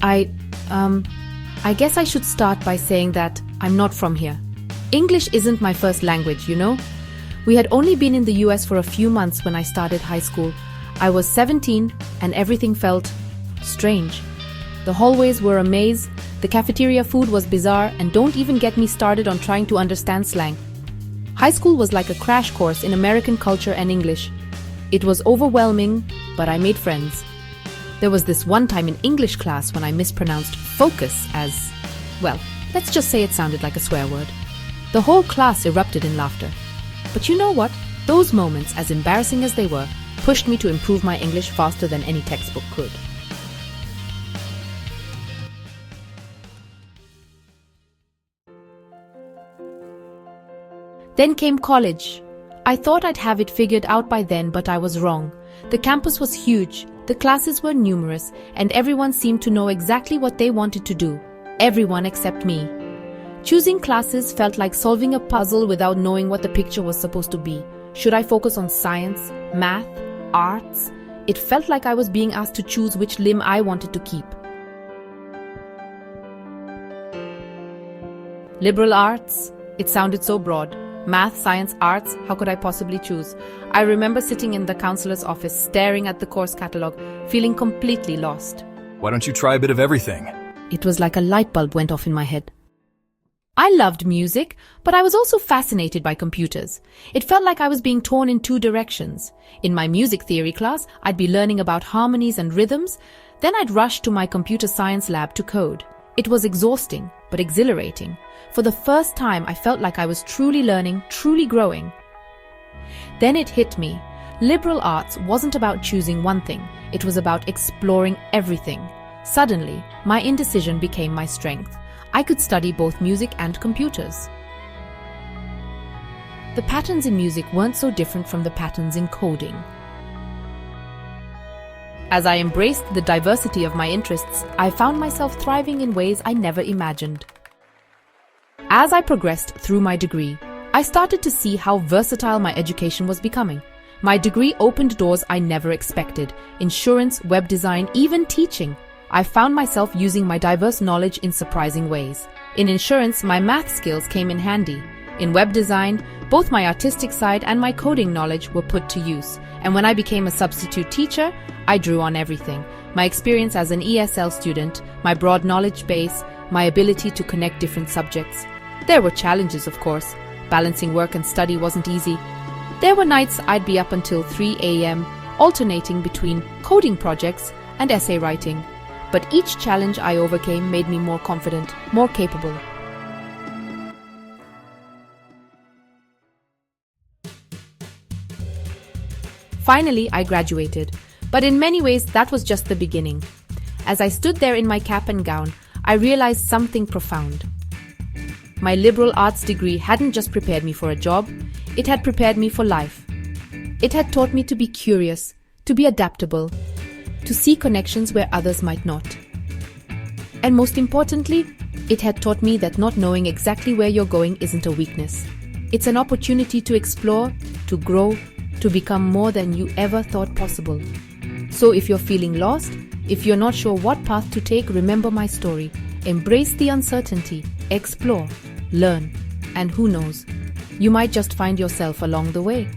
I, I guess I should start by saying that I'm not from here. English isn't my first language, you know? We had only been in the US for a few months when I started high school. I was 17 and everything felt strange. The hallways were a maze, the cafeteria food was bizarre, and don't even get me started on trying to understand slang. High school was like a crash course in American culture and English. It was overwhelming, but I made friends. There was this one time in English class when I mispronounced focus as, well, let's just say it sounded like a swear word. The whole class erupted in laughter. But you know what? Those moments, as embarrassing as they were, pushed me to improve my English faster than any textbook could. Then came college. I thought I'd have it figured out by then, but I was wrong. The campus was huge, the classes were numerous, and everyone seemed to know exactly what they wanted to do. Everyone except me. Choosing classes felt like solving a puzzle without knowing what the picture was supposed to be. Should I focus on science, math, arts? It felt like I was being asked to choose which limb I wanted to keep. Liberal arts? It sounded so broad. Math, science, arts, how could I possibly choose? I remember sitting in the counselor's office, staring at the course catalogue, feeling completely lost. Why don't you try a bit of everything? It was like a light bulb went off in my head. I loved music, but I was also fascinated by computers. It felt like I was being torn in two directions. In my music theory class, I'd be learning about harmonies and rhythms, then I'd rush to my computer science lab to code. It was exhausting, but exhilarating. For the first time, I felt like I was truly learning, truly growing. Then it hit me. Liberal arts wasn't about choosing one thing. It was about exploring everything. Suddenly, my indecision became my strength. I could study both music and computers. The patterns in music weren't so different from the patterns in coding. As I embraced the diversity of my interests, I found myself thriving in ways I never imagined. As I progressed through my degree, I started to see how versatile my education was becoming. My degree opened doors I never expected: insurance, web design, even teaching. I found myself using my diverse knowledge in surprising ways. In insurance, my math skills came in handy. In web design, both my artistic side and my coding knowledge were put to use. And when I became a substitute teacher, I drew on everything: my experience as an ESL student, my broad knowledge base, my ability to connect different subjects. There were challenges, of course. Balancing work and study wasn't easy. There were nights I'd be up until 3 a.m., alternating between coding projects and essay writing. But each challenge I overcame made me more confident, more capable. Finally, I graduated. But in many ways, that was just the beginning. As I stood there in my cap and gown, I realized something profound. My liberal arts degree hadn't just prepared me for a job, it had prepared me for life. It had taught me to be curious, to be adaptable, to see connections where others might not. And most importantly, it had taught me that not knowing exactly where you're going isn't a weakness. It's an opportunity to explore, to grow, to become more than you ever thought possible. So if you're feeling lost, if you're not sure what path to take, remember my story. Embrace the uncertainty, explore, learn, and who knows, you might just find yourself along the way.